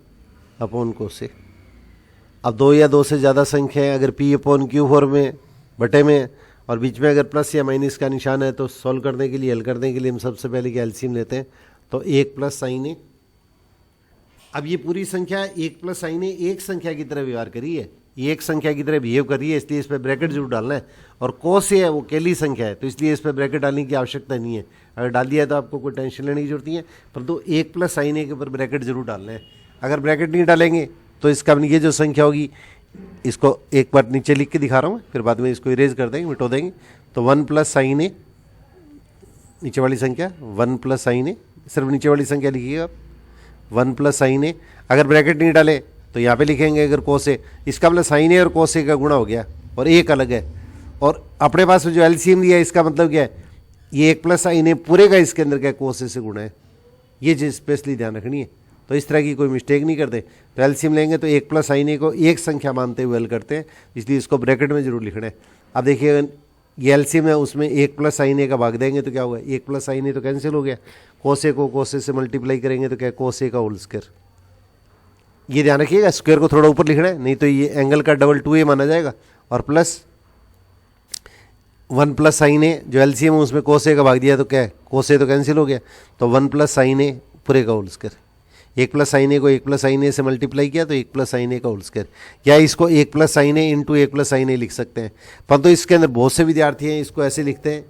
अपॉन कोस ए। अब दो या दो से ज़्यादा संख्या है, अगर पी अपॉन क्यू फॉर्म में बटे में और बीच में अगर प्लस या माइनस का निशान है तो सॉल्व करने के लिए, हल करने के लिए हम सबसे पहले क्या एलसीएम लेते हैं। तो 1 प्लस साइन ए, अब ये पूरी संख्या 1 प्लस साइन ए एक संख्या की तरह व्यवहार करी है, ये एक संख्या की तरह बिहेव कर रही है, इसलिए इस पर ब्रैकेट जरूर डालना है। और कोस ए है वो अकेली संख्या है, तो इसलिए इस पर ब्रैकेट डालने की आवश्यकता नहीं है। अगर डाल दिया है तो आपको कोई टेंशन लेने की जरूरत नहीं है, परंतु 1 प्लस साइन ए के ऊपर ब्रैकेट जरूर डालना है। अगर ब्रैकेट नहीं डालेंगे तो इसका ये जो संख्या होगी, इसको एक बार नीचे लिख के दिखा रहा हूँ, फिर बाद में इसको इरेज कर देंगे, मिटो देंगे। तो 1 प्लस साइन ए, नीचे वाली संख्या 1 प्लस साइन ए, सिर्फ नीचे वाली संख्या लिखिएगा आप, 1 प्लस साइन ए। अगर ब्रैकेट नहीं डाले तो यहाँ पे लिखेंगे अगर कोस ए, इसका मतलब साइन ए और कोस ए का गुणा हो गया और एक अलग है। और अपने पास में जो एलसीएम लिया है इसका मतलब क्या है, ये 1 प्लस साइन ए पूरे का इसके अंदर क्या कोस ए से गुणा है, ये चीज़ स्पेशली ध्यान रखनी है। तो इस तरह की कोई मिस्टेक नहीं करते। तो एलसीएम लेंगे तो 1 प्लस साइन ए को एक संख्या मानते हुए हल करते हैं, इसलिए इसको ब्रैकेट में जरूर लिखना है। अब देखिए ये एलसीएम है, उसमें 1 प्लस साइन ए का भाग देंगे तो क्या होगा, 1 प्लस साइन ए तो कैंसिल हो गया, कोस ए को कोस ए से मल्टीप्लाई करेंगे तो क्या कोस ए का होल स्क्वायर। ये ध्यान रखिएगा, स्क्वायर को थोड़ा ऊपर लिखना है, नहीं तो ये एंगल का डबल 2a माना जाएगा। और प्लस 1 प्लस साइन ए, जो एलसीएम है उसमें कोस ए का भाग दिया तो क्या है, कोस ए तो कैंसिल हो गया, तो 1 प्लस साइन ए पूरे का होल स्क्वायर। 1 प्लस साइन ए को 1 प्लस साइन ए से मल्टीप्लाई किया तो 1 प्लस साइन ए का होल स्क्वायर, या इसको 1 प्लस साइन ए इंटू 1 प्लस साइन ए लिख सकते हैं। परंतु इसके अंदर बहुत से विद्यार्थी हैं इसको ऐसे लिखते हैं,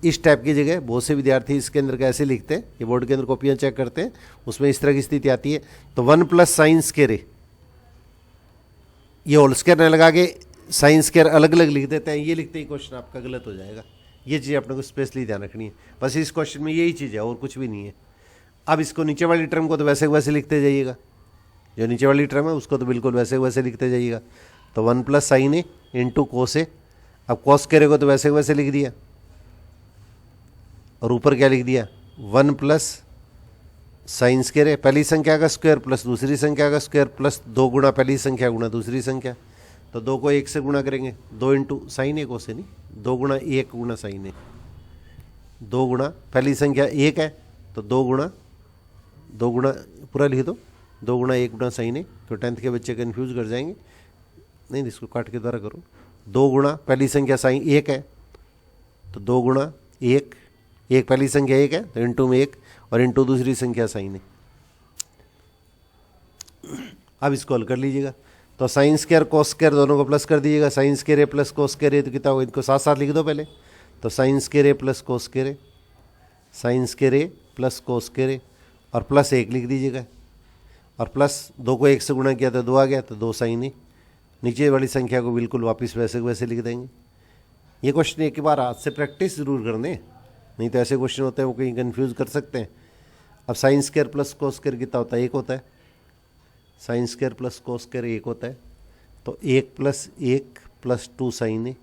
इस टाइप की जगह बहुत से विद्यार्थी इसके अंदर कैसे लिखते हैं, ये बोर्ड के अंदर कॉपियाँ चेक करते हैं, उसमें इस तरह की स्थिति आती है। तो 1 प्लस साइन स्क्वायर ए, ये होल स्क्वायर न लगा के साइन स्क्वायर अलग अलग लिख देते हैं, ये लिखते ही क्वेश्चन आपका गलत हो जाएगा। ये चीज़ अपने को स्पेशली ध्यान रखनी है, बस इस क्वेश्चन में यही चीज़ है और कुछ भी नहीं है। अब इसको नीचे वाली टर्म को तो वैसे वैसे लिखते जाइएगा, जो नीचे वाली टर्म है उसको तो बिल्कुल वैसे वैसे लिखते जाइएगा। तो 1 प्लस साइन ए इंटू कोस ए, अब कोस स्क्वायर को तो वैसे वैसे लिख दिया और ऊपर क्या लिख दिया, 1 प्लस साइन स्क्वायर है, पहली संख्या का स्क्वायर प्लस दूसरी संख्या का स्क्वायर प्लस 2 गुणा पहली संख्या गुणा दूसरी संख्या। तो 2 को 1 से गुणा करेंगे, 2 इंटू साइन ए कोस ए नहीं, 2 गुणा 1 गुणा साइन ए, 2 गुणा पहली संख्या 1 है तो 2 गुणा पूरा लिख दो, 2 गुणा 1 गुणा साइन ए, तो 10th के बच्चे कन्फ्यूज कर जाएंगे, नहीं इसको काट के द्वारा करो। 2 गुणा पहली संख्या साइन 1 है तो 2 गुणा 1, एक पहली संख्या 1 है तो इंटू में 1 और इंटू दूसरी संख्या साइन है। अब इसको हल कर लीजिएगा, तो साइन स्क्वायर कोस स्क्वायर दोनों को प्लस कर दीजिएगा, sign square A plus cos square ए तो कितना होगा, इनको साथ साथ लिख दो पहले। तो sign square A plus cos square A, sign square A plus cos square A और प्लस 1 लिख दीजिएगा, और प्लस 2 को 1 से गुणा किया तो 2 आ गया, तो 2 साइन ए। नीचे वाली संख्या को बिल्कुल वापस वैसे वैसे लिख देंगे। ये क्वेश्चन एक बार हाथ से प्रैक्टिस जरूर कर दें, नहीं तो ऐसे क्वेश्चन होते हैं वो कहीं कंफ्यूज कर सकते हैं। अब sign square plus cos square कितना होता है, 1 होता है, sine square plus cos square 1 होता है, तो 1 प्लस 1 प्लस 2 साइन ए,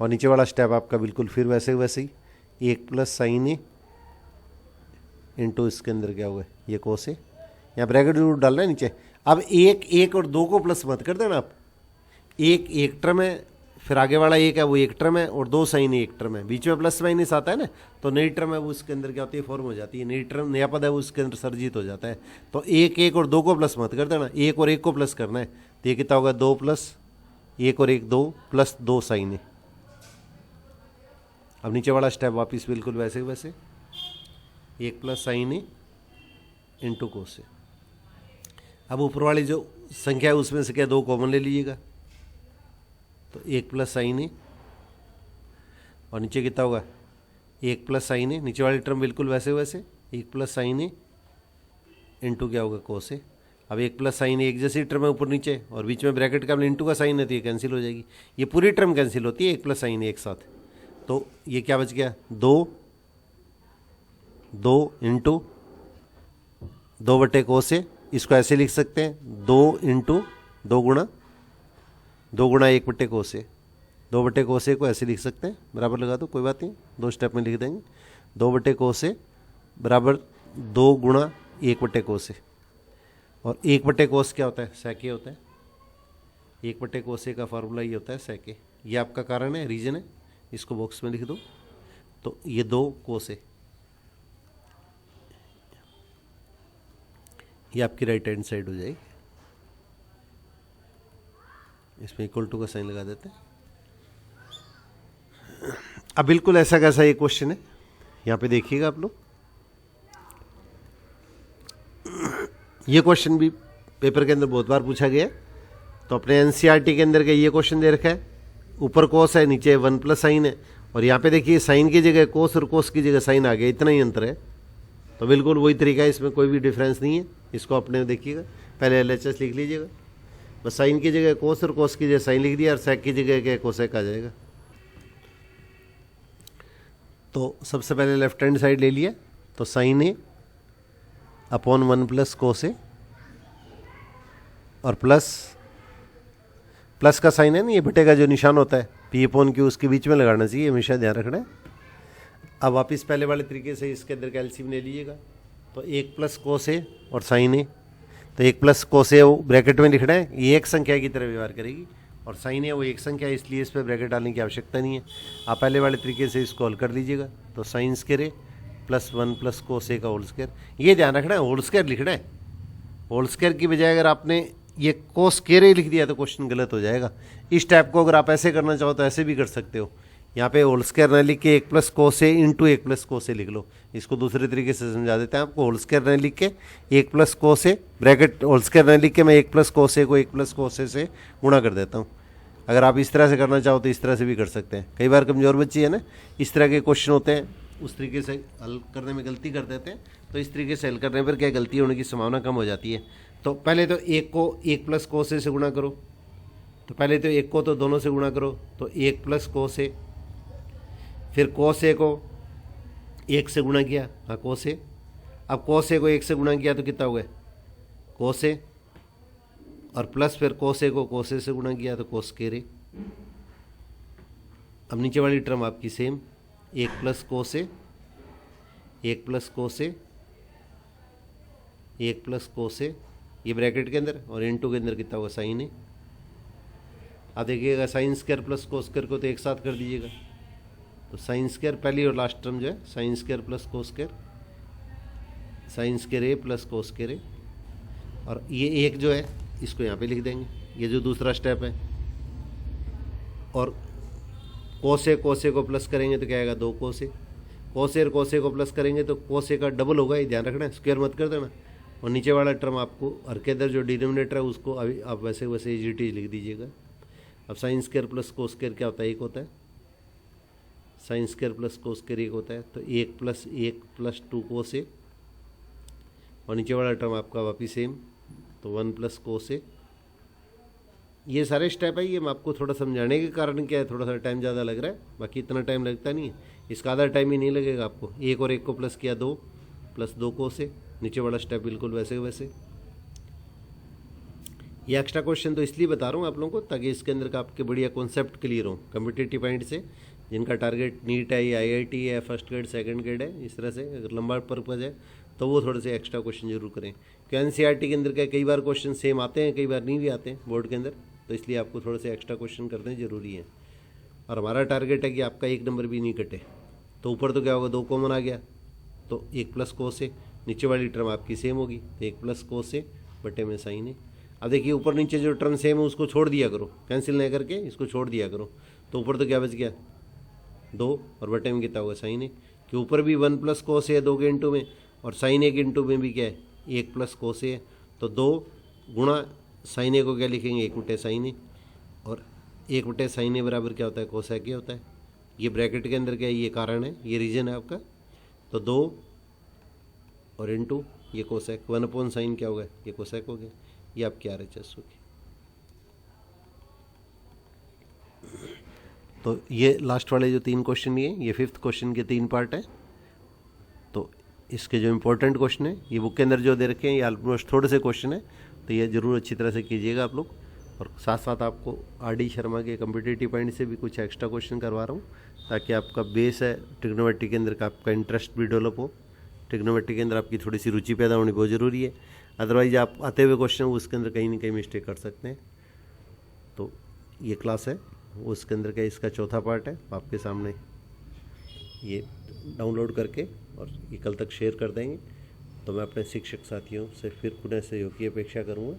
और नीचे वाला स्टेप आपका बिल्कुल फिर वैसे वैसे ही, 1 प्लस साइन ए इंटू इसके अंदर क्या हुआ ये कोस ए, यहाँ ब्रैकेट जरूर डालना है नीचे। अब 1 और 2 को प्लस मत कर देना आप, 1 टर्म है, फिर आगे वाला 1 है वो 1 टर्म है, और 2 साइन 1 टर्म है, बीच में प्लस माइनस आता है ना, तो नई टर्म है वो उसके अंदर क्या होती है, फॉर्म हो जाती है, नई टर्म नया पद है वो उसके अंदर सर्जित हो जाता है। तो 1 और 2 को प्लस मत कर देना, 1 और 1 को प्लस करना है, तो ये कितना होगा, 2 प्लस 1 और 1 2 प्लस 2 साइन ए। अब नीचे वाला स्टेप वापिस बिल्कुल वैसे वैसे, 1 प्लस साइन ए इंटू कोस ए। अब ऊपर वाली जो संख्या है उसमें से क्या 2 कॉमन ले लीजिएगा, तो 1 प्लस साइन ए और नीचे कितना होगा 1 प्लस साइन ए, नीचे वाली टर्म बिल्कुल वैसे वैसे, 1 प्लस साइन ए इंटू क्या होगा कोस ए। अब 1 प्लस साइन ए एक जैसी टर्म है ऊपर नीचे, और बीच में ब्रैकेट का इंटू का साइन है तो ये कैंसिल हो जाएगी, ये पूरी टर्म कैंसिल होती है 1 प्लस साइन ए एक साथ। तो ये क्या बच गया, 2 इंटू 2 बटे कोस ए, इसको ऐसे लिख सकते हैं 2 इंटू 2 गुणा 1 बटे कोस ए, 2 बटे कोस ए को ऐसे लिख सकते हैं, बराबर लगा दो कोई बात नहीं, 2 स्टेप में लिख देंगे, 2 बटे कोस ए बराबर 2 गुणा 1 बटे कोस ए, और 1 बटे कोस क्या होता है, सेक ए होता है, 1 बटे कोस ए का फार्मूला ये होता है सेक ए। ये आपका कारण है, रीजन है, इसको बॉक्स में लिख दो। तो ये 2 कोस ए ये आपकी राइट हैंड साइड हो जाएगी। इसमें इक्वल टू का साइन लगा देते हैं। अब बिल्कुल ऐसा कैसा ये क्वेश्चन है, यहाँ पे देखिएगा आप लोग। ये क्वेश्चन भी पेपर के अंदर बहुत बार पूछा गया है। तो अपने एनसीईआरटी के अंदर का ये क्वेश्चन दे रखा है, ऊपर कोस है, नीचे 1 प्लस साइन है, और यहाँ पे देखिए साइन की जगह कोस और कोस की जगह साइन आ गया, इतना ही अंतर है। तो बिल्कुल वही तरीका है, इसमें कोई भी डिफरेंस नहीं है। इसको अपने देखिएगा, पहले LHS लिख लीजिएगा, बस साइन की जगह कोस और कोस की जगह साइन लिख दिया, और सेक की जगह क्या कोसेक आ जाएगा। तो सबसे पहले लेफ्ट हैंड साइड ले लिया, तो साइन ए अपॉन 1 प्लस कोस ए, और प्लस का साइन है ना, ये बटे का जो निशान होता है P अपॉन Q, उसके बीच में लगाना चाहिए, हमेशा ध्यान रखना है। अब वापिस पहले वाले तरीके से इसके अंदर का एलसीएम ले लीजिएगा, तो 1 प्लस कोस ए और साइन ए, तो 1 प्लस कोस ए वो ब्रैकेट में लिखना है, ये एक संख्या की तरह व्यवहार करेगी, और साइन ए वो एक संख्या है, इसलिए इस पर ब्रैकेट डालने की आवश्यकता नहीं है। आप पहले वाले तरीके से इसको हल कर लीजिएगा, तो sign square A plus 1 plus cos ए का होल स्क्वायर, ये ध्यान रखना है होल स्क्वायर लिखना है। होल स्क्वायर की बजाय अगर आपने ये कोस स्क्वायर लिख दिया तो क्वेश्चन गलत हो जाएगा। इस टाइप को अगर आप ऐसे करना चाहो तो ऐसे भी कर सकते हो, यहाँ पे होल स्क्वायर ना लिख के 1 प्लस कोस ए इंटू 1 प्लस कोस ए लिख लो। इसको दूसरे तरीके से समझा देते हैं आपको, होल स्क्वायर ना लिख के 1 plus cos A bracket, whole square ना लिख के मैं 1 प्लस कोस ए को 1 प्लस कोस ए से गुणा कर देता हूँ। अगर आप इस तरह से करना चाहो तो इस तरह से भी कर सकते हैं। कई बार कमज़ोर बच्चे है ना, इस तरह के क्वेश्चन होते हैं, उस तरीके से हल करने में गलती कर देते हैं, तो इस तरीके से हल करने पर क्या गलती होने की संभावना कम हो जाती है। तो पहले तो 1 को 1 प्लस कोस ए से गुणा करो, तो पहले तो 1 को तो दोनों से गुणा करो, तो 1 प्लस कोस ए, फिर कोस ए को 1 से गुणा किया, हाँ कोस ए, अब कोस ए को 1 से गुणा किया तो कितना हो गया कोस ए, और प्लस फिर कोस ए को कोस ए से गुणा किया तो कोस स्क्वायर ए। अब नीचे वाली टर्म आपकी सेम, 1 प्लस कोस ए, 1 प्लस कोस ए, 1 प्लस कोस ए, ये ब्रैकेट के अंदर, और इनटू के अंदर कितना होगा साइन ए। अब देखिएगा sign square plus cos square को तो एक साथ कर दीजिएगा, तो साइन स्क्वायर पहली और लास्ट टर्म जो है sine square plus cos square, sine square A plus cos square A, और ये एक जो है इसको यहाँ पे लिख देंगे, ये जो दूसरा स्टेप है। और कोस ए को प्लस करेंगे तो क्या आएगा 2 कोस ए, कोस ए और कोस ए को प्लस करेंगे तो कोस ए का डबल होगा, ये ध्यान रखना है, स्क्वायर मत कर देना। और नीचे वाला टर्म आपको हर के अंदर जो डिनोमिनेटर है उसको अभी आप वैसे वैसे EGT लिख दीजिएगा। अब sign square plus cos square क्या होता है, 1 होता है, sine square plus cos square 1 होता है, तो 1 प्लस 2 कोस ए, और नीचे वाला टर्म आपका वापिस सेम, तो 1 प्लस कोस ए। ये सारे स्टेप है, ये मैं आपको थोड़ा समझाने के कारण क्या है, थोड़ा सा टाइम ज़्यादा लग रहा है, बाकी इतना टाइम लगता नहीं है, इसका आधा टाइम ही नहीं लगेगा आपको। 1 और 1 को प्लस किया 2 प्लस 2 कोस ए, नीचे वाला स्टेप बिल्कुल वैसे वैसे। ये एक्स्ट्रा क्वेश्चन तो इसलिए बता रहा हूँ आप लोगों को ताकि इसके अंदर का आपके बढ़िया कॉन्सेप्ट क्लियर हो, कम्पिटिटिव पॉइंट से, जिनका टारगेट नीट है या IIT है, फर्स्ट ग्रेड सेकंड ग्रेड है, इस तरह से अगर लंबा पर्पज है तो वो थोड़े से एक्स्ट्रा क्वेश्चन जरूर करें। क्योंकि NCERT के अंदर का कई बार क्वेश्चन सेम आते हैं, कई बार नहीं भी आते हैं बोर्ड के अंदर, तो इसलिए आपको थोड़े से एक्स्ट्रा क्वेश्चन करने ज़रूरी है। और हमारा टारगेट है कि आपका 1 नंबर भी नहीं कटे। तो ऊपर तो क्या होगा 2 कॉमन आ गया, तो 1 प्लस कोस ए, नीचे वाली टर्म आपकी सेम होगी, 1 प्लस कोस ए बटे में साइन ए। अब देखिए ऊपर नीचे जो टर्म सेम है उसको छोड़ दिया करो, कैंसिल नहीं करके इसको छोड़ दिया करो, तो ऊपर तो क्या बच गया 2, और बटे में कितना होगा साइन ए, कि ऊपर भी 1 प्लस कोस ए है 2 के इंटू में, और साइन ए के इंटू में भी क्या है 1 प्लस कोस ए है, तो 2 गुणा साइन ए को क्या लिखेंगे 1 बटे साइन ए, और 1 बटे साइन ए बराबर क्या होता है कोसेक होता है। ये ब्रैकेट के अंदर क्या है, ये कारण है, ये रीजन है आपका, तो 2 और इंटू ये कोसेक, 1 अपॉन साइन क्या होगा ये कोसेक हो गया, ये आपकी RHS होगी। तो ये लास्ट वाले जो 3 क्वेश्चन ये 5th क्वेश्चन के 3 पार्ट है। तो इसके जो इम्पोर्टेंट क्वेश्चन है ये बुक के अंदर जो दे रखे हैं, ये ऑलमोस्ट थोड़े से क्वेश्चन है, तो ये ज़रूर अच्छी तरह से कीजिएगा आप लोग। और साथ साथ आपको RD शर्मा के कम्पिटिटिव पॉइंट से भी कुछ एक्स्ट्रा क्वेश्चन करवा रहा हूँ, ताकि आपका बेस है ट्रिग्नोमेट्री के अंदर का, आपका इंटरेस्ट भी डेवलप हो। ट्रिग्नोमेट्री के अंदर आपकी थोड़ी सी रुचि पैदा होनी बहुत ज़रूरी है, अदरवाइज आप आते हुए क्वेश्चन उसके अंदर कहीं ना कहीं मिस्टेक कर सकते हैं। तो ये क्लास है उसके अंदर का इसका 4था पार्ट है, आपके सामने ये डाउनलोड करके और ये कल तक शेयर कर देंगे। तो मैं अपने शिक्षक साथियों से फिर पुनः सहयोग की अपेक्षा करूँगा।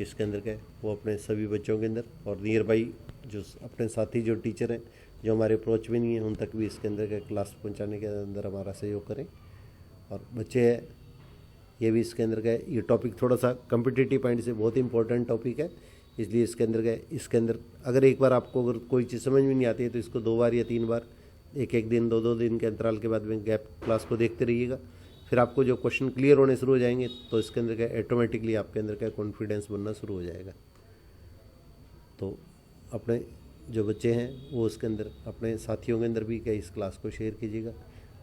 इसके अंदर क्या है वो अपने सभी बच्चों के अंदर और नियर बाई जो अपने साथी जो टीचर हैं जो हमारे अप्रोच में नहीं है उन तक भी इसके अंदर क्या क्लास पहुँचाने के अंदर हमारा सहयोग करें। और बच्चे हैं ये भी इसके अंदर क्या है ये टॉपिक थोड़ा सा कम्पिटिटिव पॉइंट से बहुत इंपॉर्टेंट टॉपिक है, इसलिए इसके अंदर क्या है इसके अंदर अगर एक बार आपको अगर कोई चीज़ समझ में नहीं आती है तो इसको 2 बार या 3 बार एक एक दिन 2 दिन के अंतराल के बाद में गैप क्लास को देखते रहिएगा। फिर आपको जो क्वेश्चन क्लियर होने शुरू हो जाएंगे तो इसके अंदर क्या ऑटोमेटिकली आपके अंदर क्या कॉन्फिडेंस बनना शुरू हो जाएगा। तो अपने जो बच्चे हैं वो उसके अंदर अपने साथियों के अंदर भी क्या इस क्लास को शेयर कीजिएगा।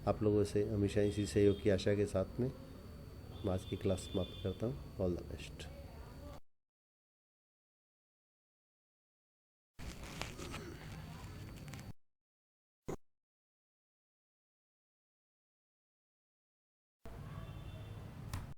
आप लोगों से हमेशा इसी सहयोग की आशा के साथ में मैं आज की क्लास समाप्त करता हूँ। All the best.